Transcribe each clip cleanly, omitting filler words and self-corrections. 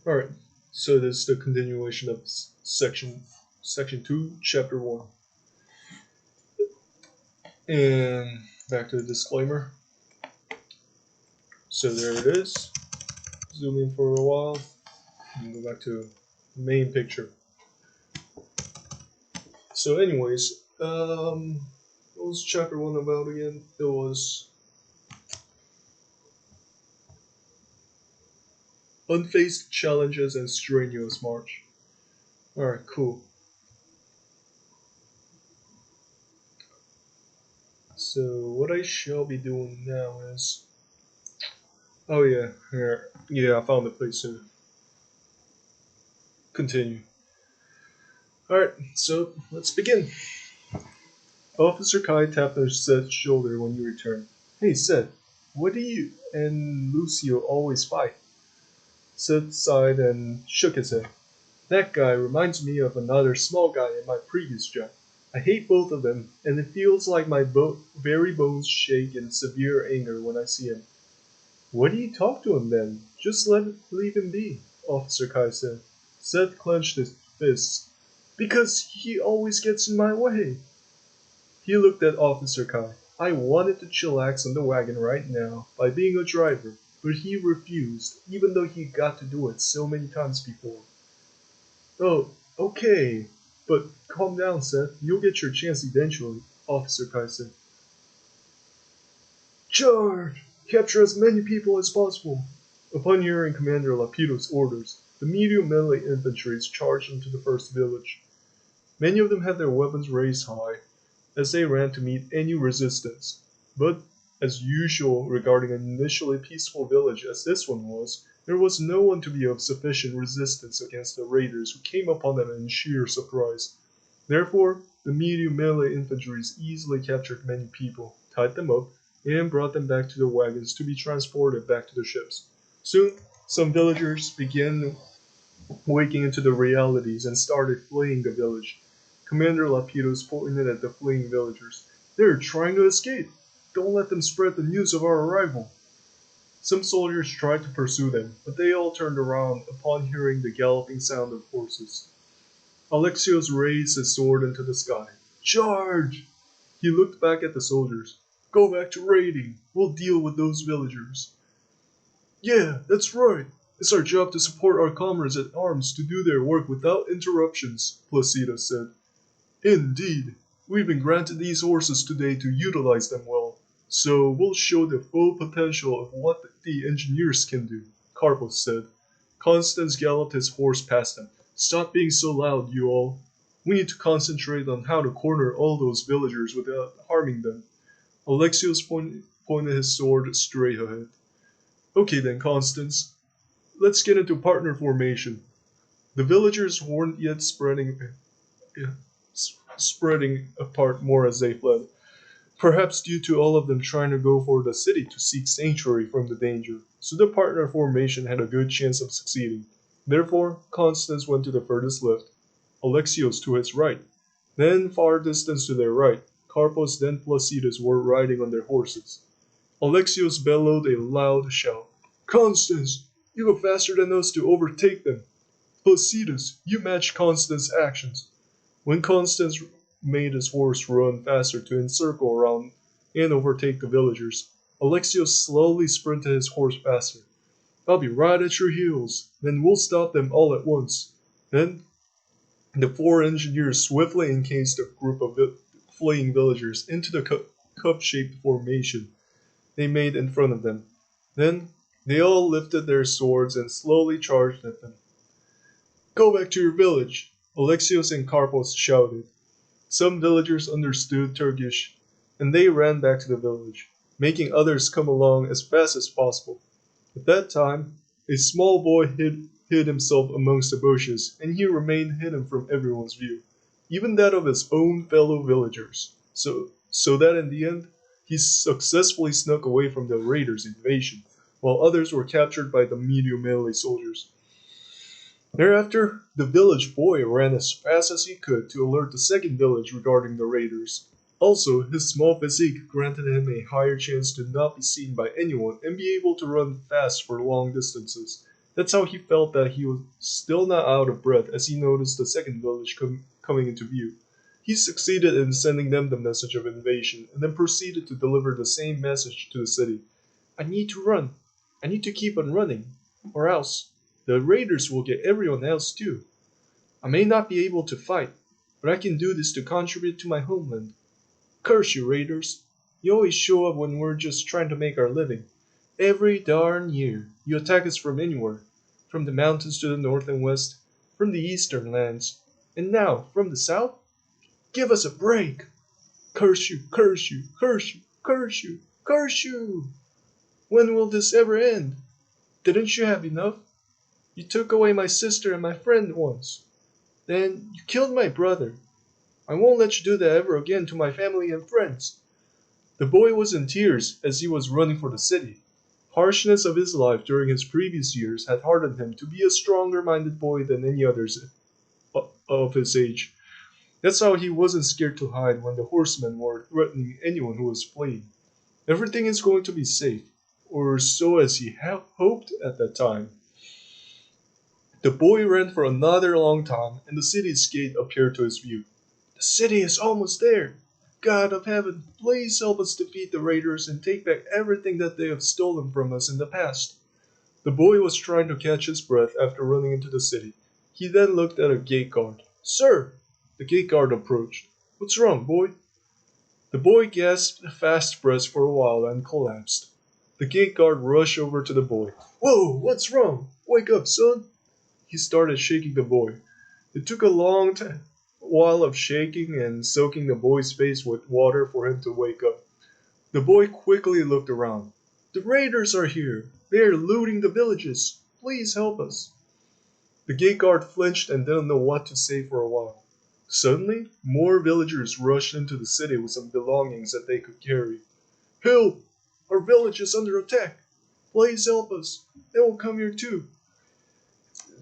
Alright, so this is the continuation of section 2, chapter 1. And back to the disclaimer. So there it is. Zoom in for a while and go back to the main picture. So anyways, what was chapter 1 about again? It was Unfaced Challenges and Strenuous March. Alright, cool. So what I shall be doing now is... Oh yeah, here. Yeah, I found the place to continue. Alright, so let's begin. Officer Kai tapped on Seth's shoulder when he returned. Hey Seth, what do you and Lucio always fight? Seth sighed and shook his head. That guy reminds me of another small guy in my previous job. I hate both of them, and it feels like my very bones shake in severe anger when I see him. Why do you talk to him then? Just leave him be, Officer Kai said. Seth clenched his fists. Because he always gets in my way. He looked at Officer Kai. I wanted to chillax on the wagon right now by being a driver, but he refused, even though he got to do it so many times before. Oh, okay, but calm down, Seth. You'll get your chance eventually, Officer Kai said. Charge! Capture as many people as possible. Upon hearing Commander Lapido's orders, the medium melee infantry charged into the first village. Many of them had their weapons raised high, as they ran to meet any resistance. But, as usual regarding an initially peaceful village as this one was, there was no one to be of sufficient resistance against the raiders who came upon them in sheer surprise. Therefore, the medium melee infantry easily captured many people, tied them up, and brought them back to the wagons to be transported back to the ships. Soon, some villagers began waking into the realities and started fleeing the village. Commander Lapidos pointed at the fleeing villagers. They're trying to escape. Don't let them spread the news of our arrival. Some soldiers tried to pursue them, but they all turned around upon hearing the galloping sound of horses. Alexios raised his sword into the sky. Charge! He looked back at the soldiers. Go back to raiding. We'll deal with those villagers. Yeah, that's right. It's our job to support our comrades at arms to do their work without interruptions, Placido said. Indeed. We've been granted these horses today to utilize them well, so we'll show the full potential of what the engineers can do, Carpos said. Constance galloped his horse past them. Stop being so loud, you all. We need to concentrate on how to corner all those villagers without harming them. Alexios pointed his sword straight ahead. Okay then, Constance. Let's get into partner formation. The villagers weren't yet spreading apart more as they fled, perhaps due to all of them trying to go for the city to seek sanctuary from the danger, so the partner formation had a good chance of succeeding. Therefore, Constance went to the furthest left, Alexios to his right, then far distance to their right, Carpos then Placidus were riding on their horses. Alexios bellowed a loud shout. Constance, you go faster than us to overtake them. Placidus, you match Constance's actions. When Constance made his horse run faster to encircle around and overtake the villagers, Alexios slowly sprinted his horse faster. I'll be right at your heels, then we'll stop them all at once. Then the four engineers swiftly encased a group of fleeing villagers into the cup-shaped formation they made in front of them. Then they all lifted their swords and slowly charged at them. Go back to your village, Alexios and Carpos shouted. Some villagers understood Turkish, and they ran back to the village, making others come along as fast as possible. At that time, a small boy hid himself amongst the bushes, and he remained hidden from everyone's view, even that of his own fellow villagers, so that in the end, he successfully snuck away from the raiders' invasion, while others were captured by the medium melee soldiers. Thereafter, the village boy ran as fast as he could to alert the second village regarding the raiders. Also, his small physique granted him a higher chance to not be seen by anyone and be able to run fast for long distances. That's how he felt that he was still not out of breath as he noticed the second village coming into view. He succeeded in sending them the message of invasion and then proceeded to deliver the same message to the city. I need to run. I need to keep on running, or else the raiders will get everyone else too. I may not be able to fight, but I can do this to contribute to my homeland. Curse you, raiders. You always show up when we're just trying to make our living. Every darn year, you attack us from anywhere. From the mountains to the north and west, from the eastern lands, and now from the south? Give us a break! Curse you, curse you, curse you, curse you, curse you! When will this ever end? Didn't you have enough? You took away my sister and my friend once. Then you killed my brother. I won't let you do that ever again to my family and friends. The boy was in tears as he was running for the city. Harshness of his life during his previous years had hardened him to be a stronger-minded boy than any others of his age. That's how he wasn't scared to hide when the horsemen were threatening anyone who was fleeing. Everything is going to be safe, or so as he hoped at that time. The boy ran for another long time, and the city's gate appeared to his view. The city is almost there. God of heaven, please help us defeat the raiders and take back everything that they have stolen from us in the past. The boy was trying to catch his breath after running into the city. He then looked at a gate guard. Sir! The gate guard approached. What's wrong, boy? The boy gasped fast breaths for a while and collapsed. The gate guard rushed over to the boy. Whoa, what's wrong? Wake up, son! He started shaking the boy. It took a long while of shaking and soaking the boy's face with water for him to wake up. The boy quickly looked around. The raiders are here. They are looting the villages. Please help us. The gate guard flinched and didn't know what to say for a while. Suddenly, more villagers rushed into the city with some belongings that they could carry. Help! Our village is under attack. Please help us. They will come here too.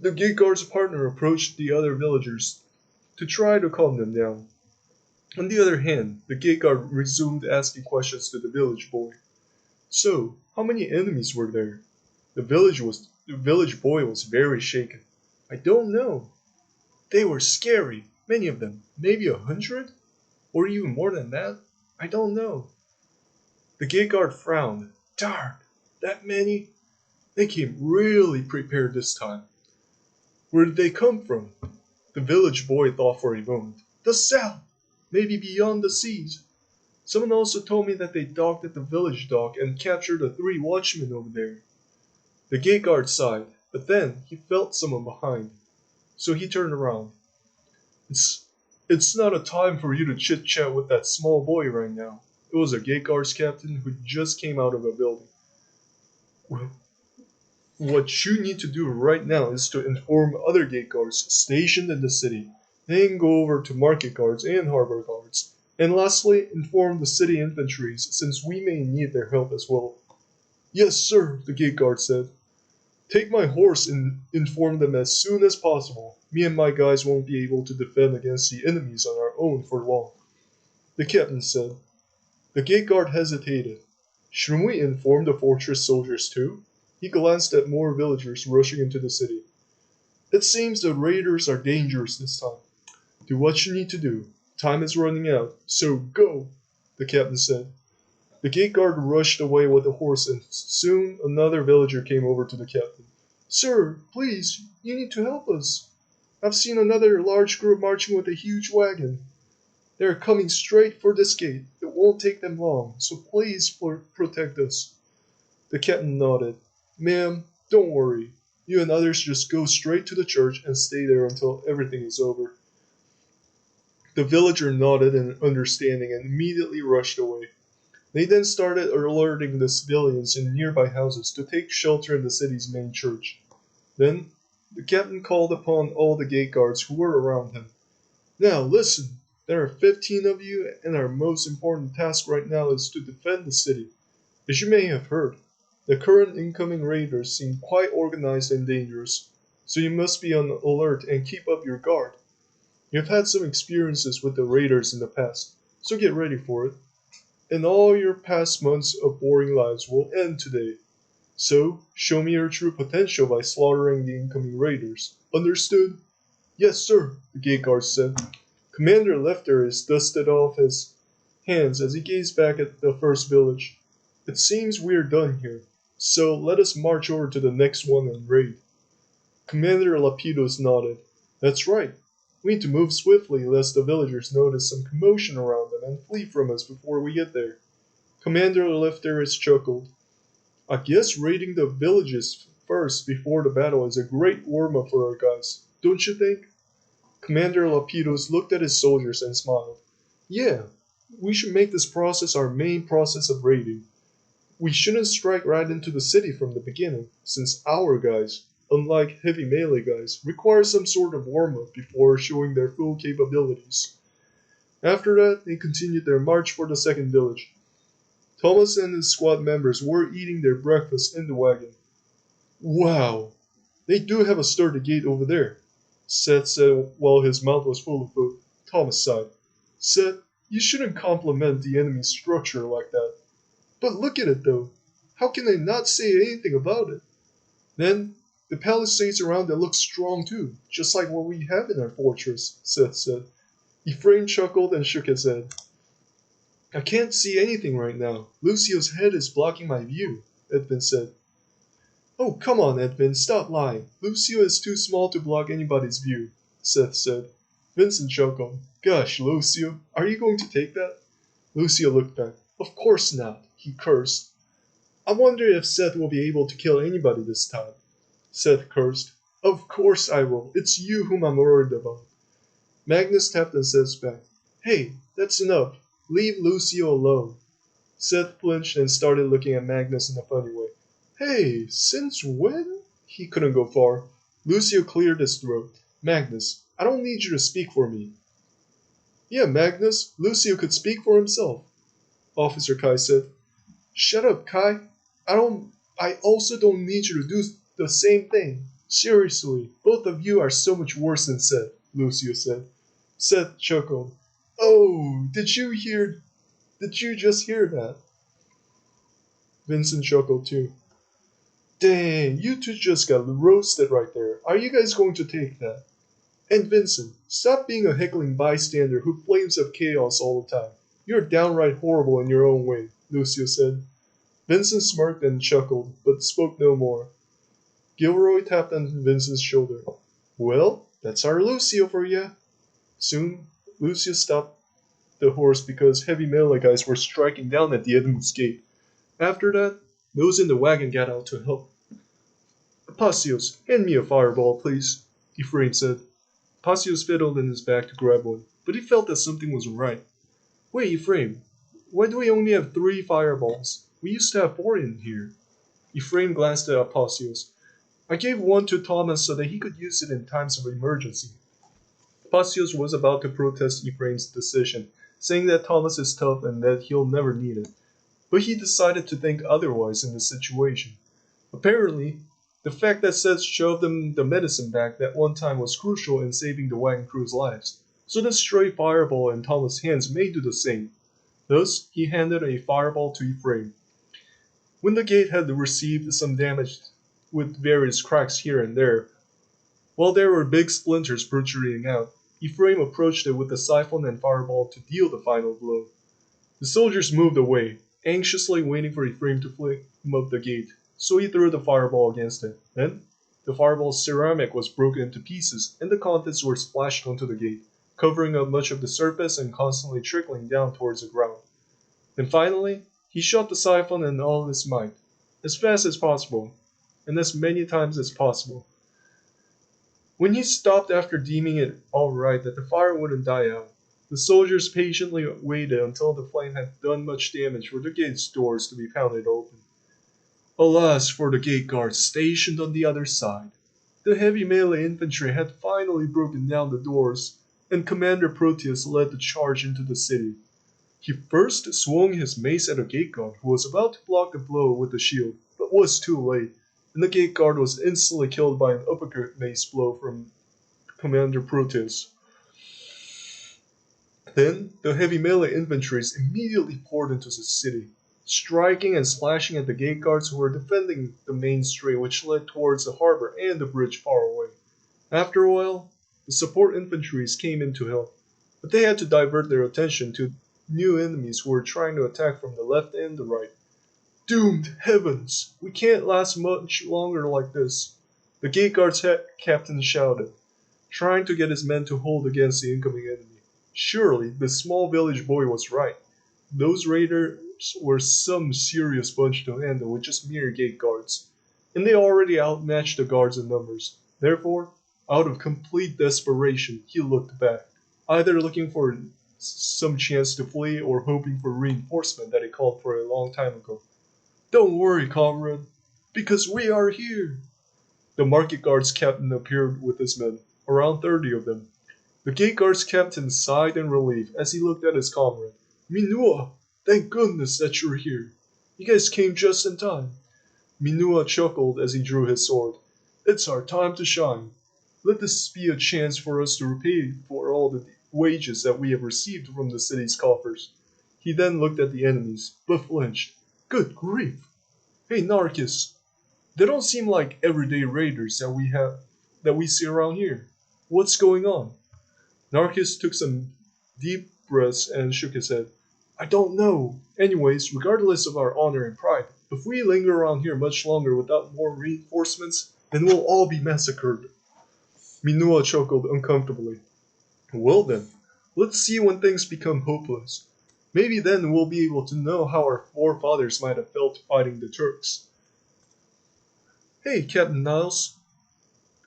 The gate guard's partner approached the other villagers to try to calm them down. On the other hand, the gate guard resumed asking questions to the village boy. So, how many enemies were there? The village boy was very shaken. I don't know. They were scary, many of them, maybe 100? Or even more than that? I don't know. The gate guard frowned. Darn, that many? They came really prepared this time. Where did they come from? The village boy thought for a moment. The south! Maybe beyond the seas. Someone also told me that they docked at the village dock and captured the 3 watchmen over there. The gate guard sighed, but then he felt someone behind. So he turned around. It's not a time for you to chit-chat with that small boy right now. It was a gate guard's captain who just came out of a building. Well, what you need to do right now is to inform other gate guards stationed in the city. Then go over to market guards and harbor guards. And lastly, inform the city infantries since we may need their help as well. Yes, sir, the gate guard said. Take my horse and inform them as soon as possible. Me and my guys won't be able to defend against the enemies on our own for long. The captain said. The gate guard hesitated. Shouldn't we inform the fortress soldiers too? He glanced at more villagers rushing into the city. It seems the raiders are dangerous this time. Do what you need to do. Time is running out, so go, the captain said. The gate guard rushed away with the horse and soon another villager came over to the captain. Sir, please, you need to help us. I've seen another large group marching with a huge wagon. They are coming straight for this gate. It won't take them long, so please protect us. The captain nodded. Ma'am, don't worry. You and others just go straight to the church and stay there until everything is over. The villager nodded in understanding and immediately rushed away. They then started alerting the civilians in nearby houses to take shelter in the city's main church. Then, the captain called upon all the gate guards who were around him. Now listen, there are 15 of you, and our most important task right now is to defend the city. As you may have heard, the current incoming raiders seem quite organized and dangerous, so you must be on alert and keep up your guard. You've had some experiences with the raiders in the past, so get ready for it. And all your past months of boring lives will end today. So, show me your true potential by slaughtering the incoming raiders. Understood? Yes, sir, the gate guard said. Commander Lefteris dusted off his hands as he gazed back at the first village. It seems we're done here, so let us march over to the next one and raid. Commander Lapidus nodded. That's right. We need to move swiftly lest the villagers notice some commotion around them and flee from us before we get there. Commander Lefteris chuckled. I guess raiding the villages first before the battle is a great warm-up for our guys, don't you think? Commander Lapidus looked at his soldiers and smiled. Yeah, we should make this process our main process of raiding. We shouldn't strike right into the city from the beginning, since our guys, unlike heavy melee guys, require some sort of warm-up before showing their full capabilities. After that, they continued their march for the second village. Thomas and his squad members were eating their breakfast in the wagon. Wow, they do have a sturdy gate over there, Seth said while his mouth was full of food. Thomas sighed. Seth, you shouldn't compliment the enemy's structure like that. But look at it though. How can they not say anything about it? Then, the palisades around it look strong too, just like what we have in our fortress, Seth said. Ephraim chuckled and shook his head. I can't see anything right now. Lucio's head is blocking my view, Edvin said. Oh, come on, Edvin, stop lying. Lucio is too small to block anybody's view, Seth said. Vincent chuckled. Gosh, Lucio, are you going to take that? Lucio looked back. Of course not, he cursed. I wonder if Seth will be able to kill anybody this time. Seth cursed. Of course I will. It's you whom I'm worried about. Magnus tapped on Seth's back. Hey, that's enough. Leave Lucio alone. Seth flinched and started looking at Magnus in a funny way. Hey, since when? He couldn't go far. Lucio cleared his throat. Magnus, I don't need you to speak for me. Yeah, Magnus, Lucio could speak for himself, Officer Kai said. Shut up, Kai. I also don't need you to do the same thing. Seriously, both of you are so much worse than Seth, Lucio said. Seth chuckled. Oh, did you just hear that? Vincent chuckled too. Dang, you two just got roasted right there. Are you guys going to take that? And Vincent, stop being a heckling bystander who flames up chaos all the time. You're downright horrible in your own way, Lucio said. Vincent smirked and chuckled, but spoke no more. Gilroy tapped on Vincent's shoulder. Well, that's our Lucio for you. Soon, Lucio stopped the horse because heavy melee guys were striking down at the Edmund's gate. After that, those in the wagon got out to help. Passios, hand me a fireball, please, Ephraim said. Passios fiddled in his bag to grab one, but he felt that something wasn't right. Wait, Ephraim, why do we only have 3 fireballs? We used to have 4 in here. Ephraim glanced at Passios. I gave one to Thomas so that he could use it in times of emergency. Passios was about to protest Ephraim's decision, saying that Thomas is tough and that he'll never need it. But he decided to think otherwise in the situation. Apparently, the fact that Seth shoved him the medicine bag that one time was crucial in saving the wagon crew's lives, so the stray fireball in Thomas' hands may do the same. Thus, he handed a fireball to Ephraim. When the gate had received some damage with various cracks here and there, while there were big splinters protruding out, Ephraim approached it with the siphon and fireball to deal the final blow. The soldiers moved away, anxiously waiting for Ephraim to flame up the gate, so he threw the fireball against it. Then, the fireball's ceramic was broken into pieces, and the contents were splashed onto the gate, covering up much of the surface and constantly trickling down towards the ground. Then finally, he shot the siphon in all his might, as fast as possible, and as many times as possible. When he stopped after deeming it all right that the fire wouldn't die out, the soldiers patiently waited until the flame had done much damage for the gate's doors to be pounded open. Alas for the gate guards stationed on the other side. The heavy melee infantry had finally broken down the doors, and Commander Proteus led the charge into the city. He first swung his mace at a gate guard who was about to block the blow with a shield, but was too late, and the gate guard was instantly killed by an uppercut mace blow from Commander Proteus. Then, the heavy melee infantry immediately poured into the city. striking and slashing at the gate guards who were defending the main street which led towards the harbor and the bridge far away. After a while, the support infantries came in to help, but they had to divert their attention to new enemies who were trying to attack from the left and the right. Doomed heavens! We can't last much longer like this, the gate guard's captain shouted, trying to get his men to hold against the incoming enemy. Surely, the small village boy was right. Those raiders were some serious bunch to handle with just mere gate guards, and they already outmatched the guards in numbers. Therefore, out of complete desperation, he looked back, either looking for some chance to flee or hoping for reinforcement that he called for a long time ago. Don't worry, comrade, because we are here. The market guard's captain appeared with his men, around 30 of them. The gate guard's captain sighed in relief as he looked at his comrade. Minua, thank goodness that you're here. You guys came just in time. Minua chuckled as he drew his sword. It's our time to shine. Let this be a chance for us to repay for all the wages that we have received from the city's coffers. He then looked at the enemies, but flinched. Good grief! Hey Narcus, they don't seem like everyday raiders that we see around here. What's going on? Narcus took some deep breaths and shook his head. I don't know. Anyways, regardless of our honor and pride, if we linger around here much longer without more reinforcements, then we'll all be massacred. Minua chuckled uncomfortably. Well then, let's see when things become hopeless. Maybe then we'll be able to know how our forefathers might have felt fighting the Turks. Hey, Captain Niles,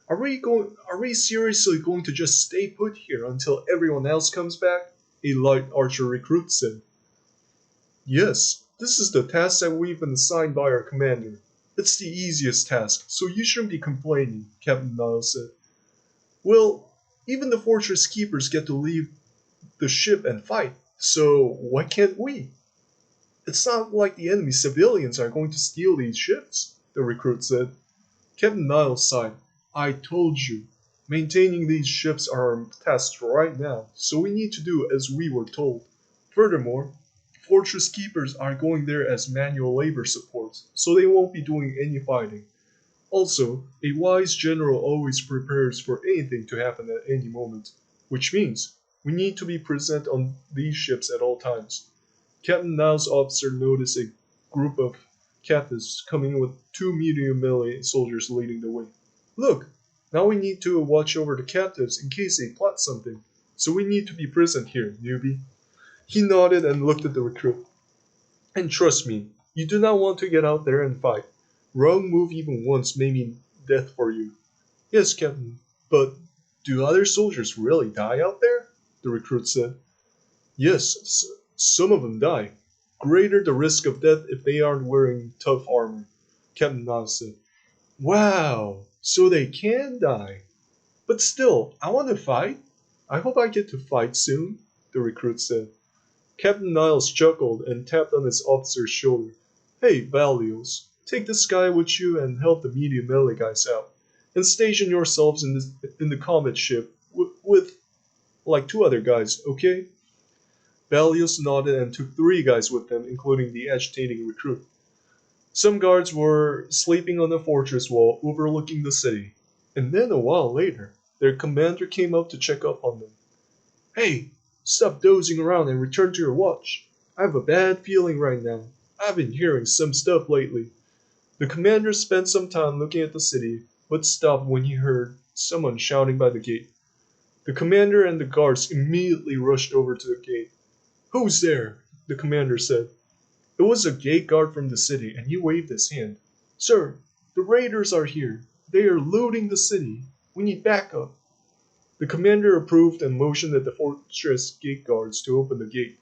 are we seriously going to just stay put here until everyone else comes back? A light archer recruit said. Yes, this is the task that we've been assigned by our commander. It's the easiest task, so you shouldn't be complaining, Captain Niles said. Well, even the fortress keepers get to leave the ship and fight, so why can't we? It's not like the enemy civilians are going to steal these ships, the recruit said. Captain Niles sighed. I told you, maintaining these ships are our task right now, so we need to do as we were told. Furthermore, fortress keepers are going there as manual labor support, so they won't be doing any fighting. Also, a wise general always prepares for anything to happen at any moment, which means we need to be present on these ships at all times. Captain Niles' officer noticed a group of captives coming with 2 medium melee soldiers leading the way. Look, now we need to watch over the captives in case they plot something, so we need to be present here, newbie. He nodded and looked at the recruit. And trust me, you do not want to get out there and fight. Wrong move even once may mean death for you. Yes, Captain, but do other soldiers really die out there? The recruit said. Yes, some of them die. Greater the risk of death if they aren't wearing tough armor, Captain Niles said. Wow, so they can die. But still, I want to fight. I hope I get to fight soon, the recruit said. Captain Niles chuckled and tapped on his officer's shoulder. Hey, Valios, take this guy with you and help the medium melee guys out. And station yourselves in the combat ship with like 2 other guys, okay? Valios nodded and took 3 guys with them, including the agitating recruit. Some guards were sleeping on the fortress wall overlooking the city, and then a while later, their commander came up to check up on them. Hey, stop dozing around and return to your watch. I have a bad feeling right now. I've been hearing some stuff lately. The commander spent some time looking at the city, but stopped when he heard someone shouting by the gate. The commander and the guards immediately rushed over to the gate. Who's there? The commander said. It was a gate guard from the city, and he waved his hand. Sir, the raiders are here. They are looting the city. We need backup. The commander approved and motioned at the fortress gate guards to open the gate.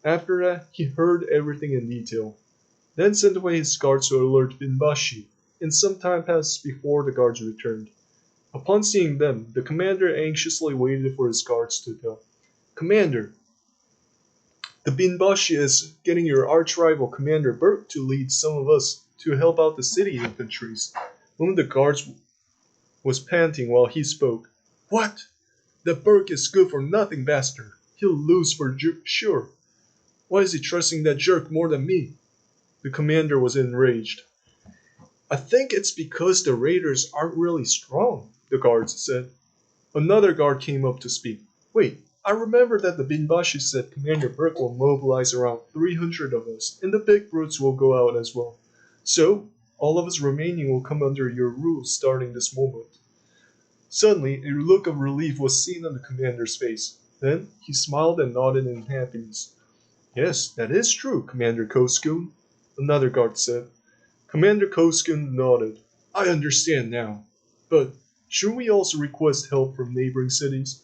After that, he heard everything in detail, then sent away his guards to alert Binbashi, and some time passed before the guards returned. Upon seeing them, the commander anxiously waited for his guards to tell. Commander, the Binbashi is getting your arch-rival Commander Burke to lead some of us to help out the city infantries. One of the guards was panting while he spoke. What? That Burke is good for nothing, bastard. He'll lose for sure. Why is he trusting that jerk more than me? The commander was enraged. I think it's because the raiders aren't really strong, the guards said. Another guard came up to speak. Wait, I remember that the Binbashi said Commander Burke will mobilize around 300 of us, and the big brutes will go out as well. So, all of us remaining will come under your rule starting this moment. Suddenly, a look of relief was seen on the commander's face. Then, he smiled and nodded in happiness. Yes, that is true, Commander Koskun, another guard said. Commander Koskun nodded. I understand now. But should we also request help from neighboring cities?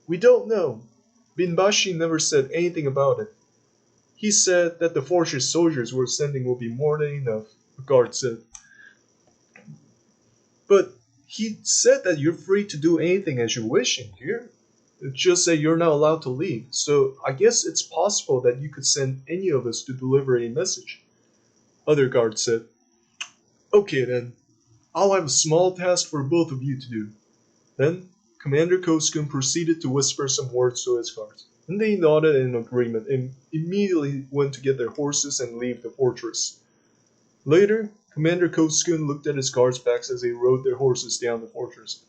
We don't know. Binbashi never said anything about it. He said that the fortress soldiers we're sending will be more than enough, a guard said. But he said that you're free to do anything as you wish in here. It's just that you're not allowed to leave, so I guess it's possible that you could send any of us to deliver a message. Other guards said. Okay then, I'll have a small task for both of you to do. Then, Commander Koskun proceeded to whisper some words to his guards, and they nodded in agreement and immediately went to get their horses and leave the fortress. Later, Commander Koskun looked at his guards' backs as they rode their horses down the fortress.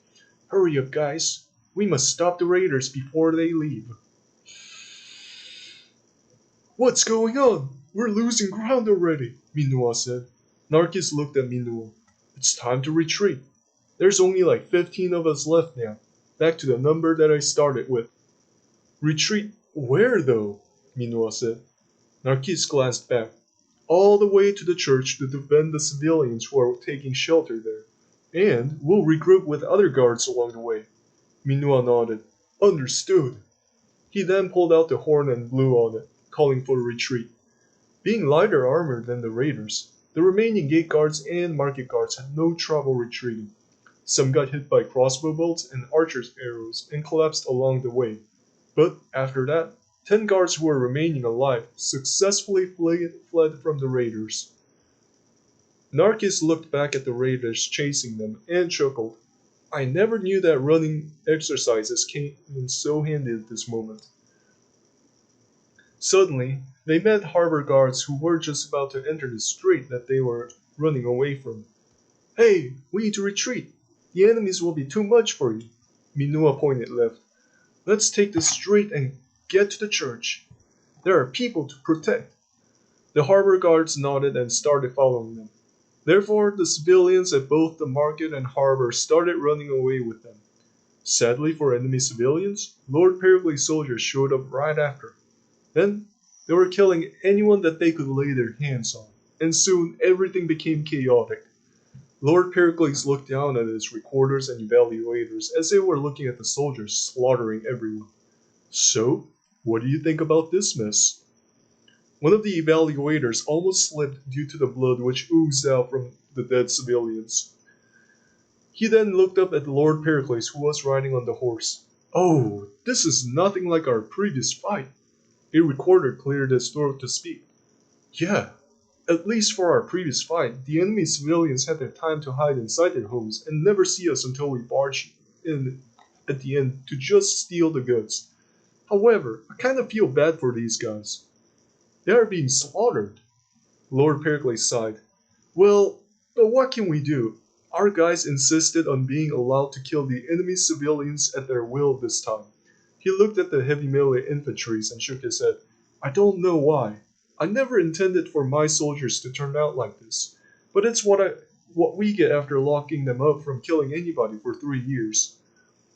Hurry up, guys. We must stop the raiders before they leave. What's going on? We're losing ground already, Minua said. Narkis looked at Minua. It's time to retreat. There's only like 15 of us left now. Back to the number that I started with. Retreat where though? Minua said. Narkis glanced back. All the way to the church to defend the civilians who are taking shelter there. And we'll regroup with other guards along the way. Minua nodded. Understood. He then pulled out the horn and blew on it, calling for a retreat. Being lighter armored than the raiders, the remaining gate guards and market guards had no trouble retreating. Some got hit by crossbow bolts and archers' arrows and collapsed along the way. But after that, 10 guards who were remaining alive successfully fled from the raiders. Narkis looked back at the raiders chasing them and chuckled. I never knew that running exercises came in so handy at this moment. Suddenly, they met harbor guards who were just about to enter the street that they were running away from. Hey, we need to retreat. The enemies will be too much for you. Minua pointed left. Let's take the street and get to the church. There are people to protect. The harbor guards nodded and started following them. Therefore, the civilians at both the market and harbor started running away with them. Sadly for enemy civilians, Lord Pericles' soldiers showed up right after. Then, they were killing anyone that they could lay their hands on, and soon everything became chaotic. Lord Pericles looked down at his recorders and evaluators as they were looking at the soldiers slaughtering everyone. So, what do you think about this mess? One of the evaluators almost slipped due to the blood which oozed out from the dead civilians. He then looked up at Lord Pericles, who was riding on the horse. Oh, this is nothing like our previous fight. A recorder cleared his throat to speak. Yeah, at least for our previous fight, the enemy civilians had their time to hide inside their homes and never see us until we barged in at the end to just steal the goods. However, I kind of feel bad for these guys. They are being slaughtered. Lord Pericles sighed. Well, but what can we do? Our guys insisted on being allowed to kill the enemy civilians at their will this time. He looked at the heavy melee infantries and shook his head. I don't know why. I never intended for my soldiers to turn out like this, but it's what we get after locking them up from killing anybody for 3 years.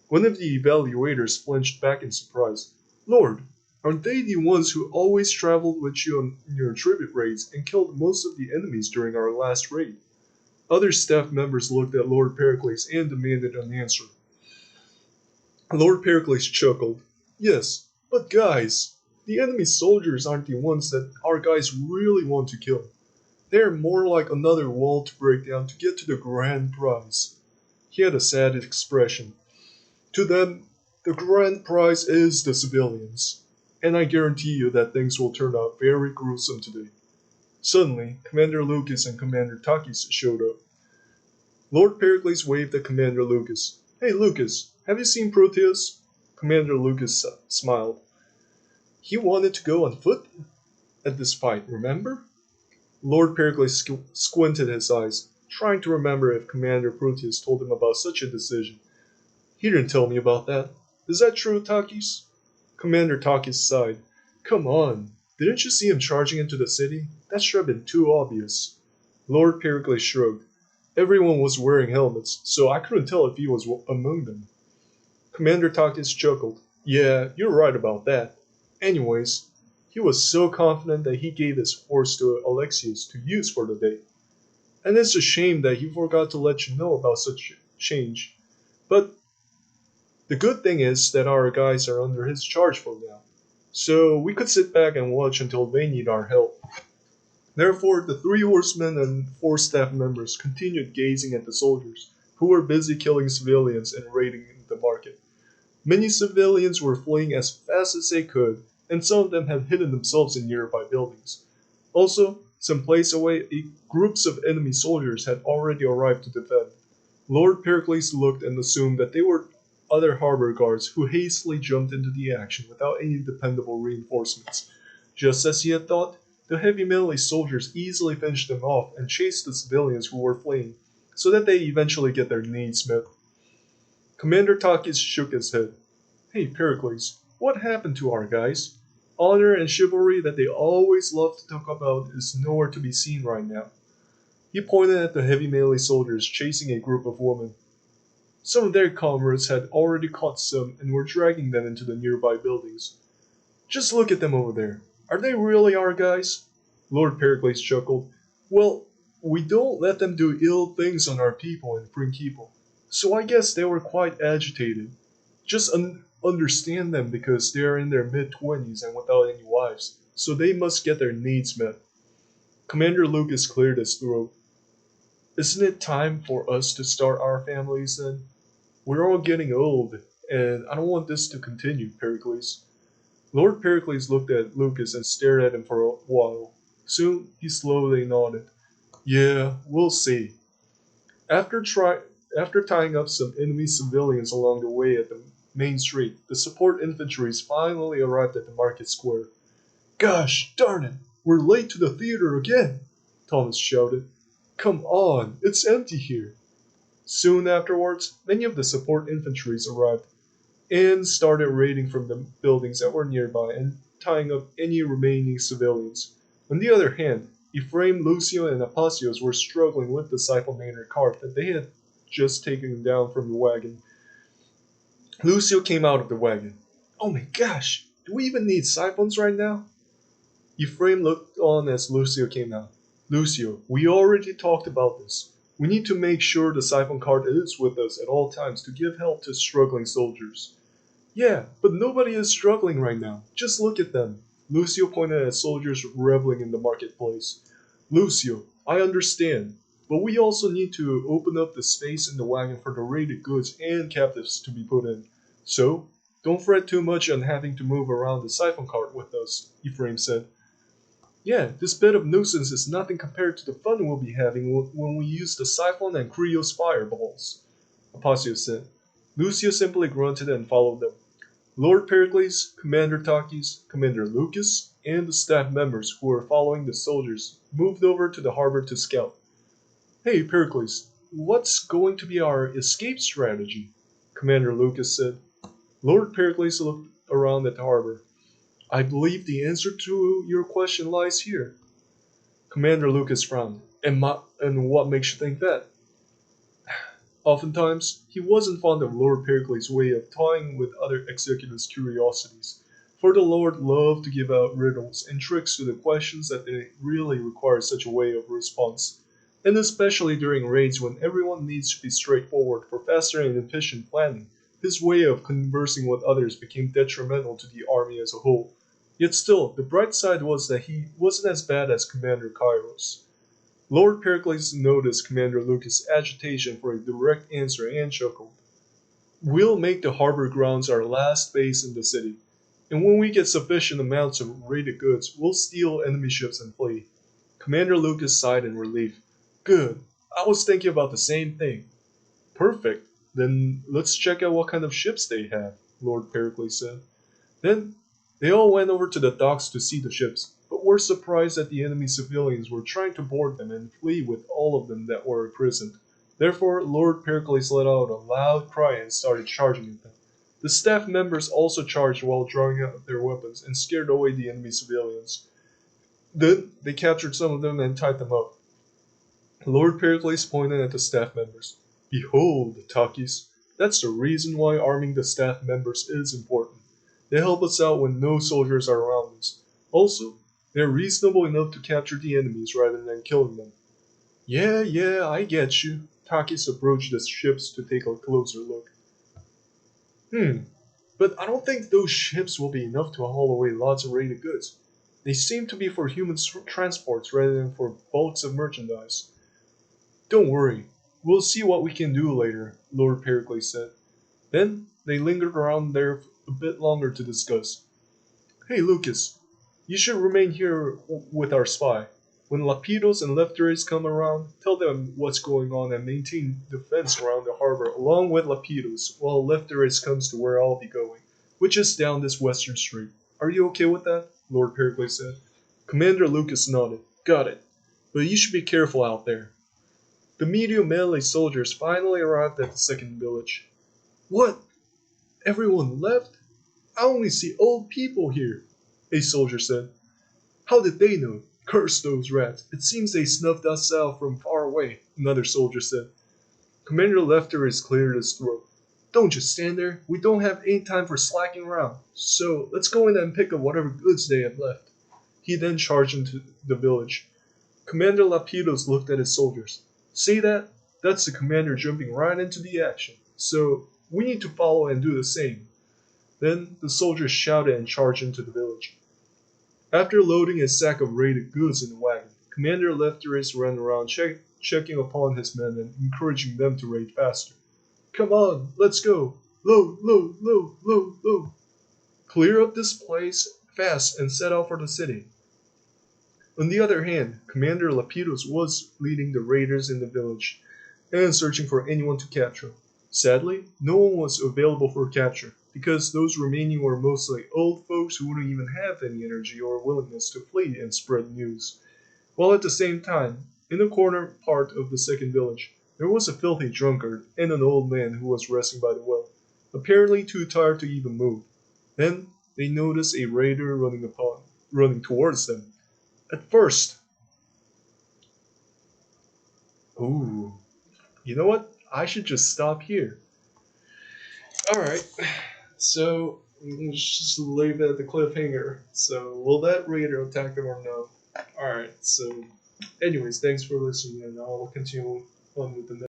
One of the evaluators flinched back in surprise. Lord, aren't they the ones who always traveled with you on your tribute raids and killed most of the enemies during our last raid? Other staff members looked at Lord Pericles and demanded an answer. Lord Pericles chuckled. Yes, but guys, the enemy soldiers aren't the ones that our guys really want to kill. They're more like another wall to break down to get to the grand prize. He had a sad expression. To them, the grand prize is the civilians, and I guarantee you that things will turn out very gruesome today. Suddenly, Commander Lucas and Commander Takis showed up. Lord Pericles waved at Commander Lucas. Hey Lucas, have you seen Proteus? Commander Lucas smiled. He wanted to go on foot at this fight, remember? Lord Pericles squinted his eyes, trying to remember if Commander Proteus told him about such a decision. He didn't tell me about that. Is that true, Takis? Commander Takis sighed. Come on, didn't you see him charging into the city? That should have been too obvious. Lord Pericles shrugged. Everyone was wearing helmets, so I couldn't tell if he was among them. Commander Takis chuckled. Yeah, you're right about that. Anyways, he was so confident that he gave his horse to Alexius to use for the day. And it's a shame that he forgot to let you know about such change. But the good thing is that our guys are under his charge for now. So we could sit back and watch until they need our help. Therefore, the 3 horsemen and 4 staff members continued gazing at the soldiers, who were busy killing civilians and raiding the market. Many civilians were fleeing as fast as they could, and some of them had hidden themselves in nearby buildings. Also, some place away, groups of enemy soldiers had already arrived to defend. Lord Pericles looked and assumed that they were other harbor guards who hastily jumped into the action without any dependable reinforcements. Just as he had thought, the heavy melee soldiers easily finished them off and chased the civilians who were fleeing, so that they eventually get their needs met. Commander Takis shook his head. Hey Pericles, what happened to our guys? Honor and chivalry that they always love to talk about is nowhere to be seen right now. He pointed at the heavy melee soldiers chasing a group of women. Some of their comrades had already caught some and were dragging them into the nearby buildings. Just look at them over there. Are they really our guys? Lord Pericles chuckled. Well, we don't let them do ill things on our people and bring people. So I guess they were quite agitated. Just understand them because they are in their mid-20s and without any wives, so they must get their needs met. Commander Lucas cleared his throat. Isn't it time for us to start our families then? We're all getting old, and I don't want this to continue, Pericles. Lord Pericles looked at Lucas and stared at him for a while. Soon, he slowly nodded. Yeah, we'll see. After, after tying up some enemy civilians along the way at the main street, the support infantries finally arrived at the market square. Gosh darn it, we're late to the theater again, Thomas shouted. Come on, it's empty here. Soon afterwards, many of the support infantries arrived and started raiding from the buildings that were nearby and tying up any remaining civilians. On the other hand, Ephraim, Lucio, and Apasios were struggling with the Siphonator cart that they had just taken down from the wagon. Lucio came out of the wagon. Oh my gosh, do we even need siphons right now? Ephraim looked on as Lucio came out. Lucio, we already talked about this. We need to make sure the siphon cart is with us at all times to give help to struggling soldiers. Yeah, but nobody is struggling right now. Just look at them. Lucio pointed at soldiers reveling in the marketplace. Lucio, I understand, but we also need to open up the space in the wagon for the raided goods and captives to be put in. So, don't fret too much on having to move around the siphon cart with us, Ephraim said. Yeah, this bit of nuisance is nothing compared to the fun we'll be having when we use the siphon and Krios fireballs, Apasios said. Lucio simply grunted and followed them. Lord Pericles, Commander Takis, Commander Lucas, and the staff members who were following the soldiers moved over to the harbor to scout. Hey Pericles, what's going to be our escape strategy? Commander Lucas said. Lord Pericles looked around at the harbor. I believe the answer to your question lies here. Commander Lucas frowned. And what makes you think that? Oftentimes, he wasn't fond of Lord Pericles' way of toying with other executives' curiosities, for the Lord loved to give out riddles and tricks to the questions that they really require such a way of response, and especially during raids when everyone needs to be straightforward for faster and efficient planning. His way of conversing with others became detrimental to the army as a whole. Yet still, the bright side was that he wasn't as bad as Commander Kairos. Lord Pericles noticed Commander Lucas' agitation for a direct answer and chuckled. We'll make the harbor grounds our last base in the city, and when we get sufficient amounts of raided goods, we'll steal enemy ships and flee. Commander Lucas sighed in relief. Good. I was thinking about the same thing. Perfect. Then let's check out what kind of ships they have, Lord Pericles said. Then they all went over to the docks to see the ships. But were surprised that the enemy civilians were trying to board them and flee with all of them that were imprisoned. Therefore, Lord Pericles let out a loud cry and started charging at them. The staff members also charged while drawing out their weapons and scared away the enemy civilians. Then they captured some of them and tied them up. Lord Pericles pointed at the staff members. Behold, Takis, that's the reason why arming the staff members is important. They help us out when no soldiers are around us. Also, they're reasonable enough to capture the enemies rather than killing them. Yeah, I get you. Takis approached the ships to take a closer look. But I don't think those ships will be enough to haul away lots of raided goods. They seem to be for human transports rather than for bulks of merchandise. Don't worry, we'll see what we can do later, Lord Pericles said. Then they lingered around there a bit longer to discuss. Hey Lucas, you should remain here with our spy. When Lapidos and Lefteris come around, tell them what's going on and maintain defense around the harbor along with Lapidos while Lefteris comes to where I'll be going, which is down this western street. Are you okay with that? Lord Pericles said. Commander Lucas nodded. Got it. But you should be careful out there. The medium melee soldiers finally arrived at the second village. What? Everyone left? I only see old people here, a soldier said. How did they know? Curse those rats. It seems they snuffed us out from far away, another soldier said. Commander Lefteris cleared his throat. Don't just stand there. We don't have any time for slacking around. So let's go in and pick up whatever goods they have left. He then charged into the village. Commander Lapidos looked at his soldiers. See that? That's the commander jumping right into the action. So we need to follow and do the same. Then the soldiers shouted and charged into the village. After loading a sack of raided goods in the wagon, Commander Lefteris ran around checking upon his men and encouraging them to raid faster. Come on, let's go! Load! Clear up this place fast and set out for the city. On the other hand, Commander Lapidos was leading the raiders in the village and searching for anyone to capture. Sadly, no one was available for capture, because those remaining were mostly old folks who wouldn't even have any energy or willingness to flee and spread news. While at the same time, in the corner part of the second village, there was a filthy drunkard and an old man who was resting by the well, apparently too tired to even move. Then they noticed a raider running towards them. At first, ooh, you know what? I should just stop here. Alright, so let's just leave it at the cliffhanger. So, will that raider attack them or no? Alright, so, anyways, thanks for listening, and I'll continue on with the next.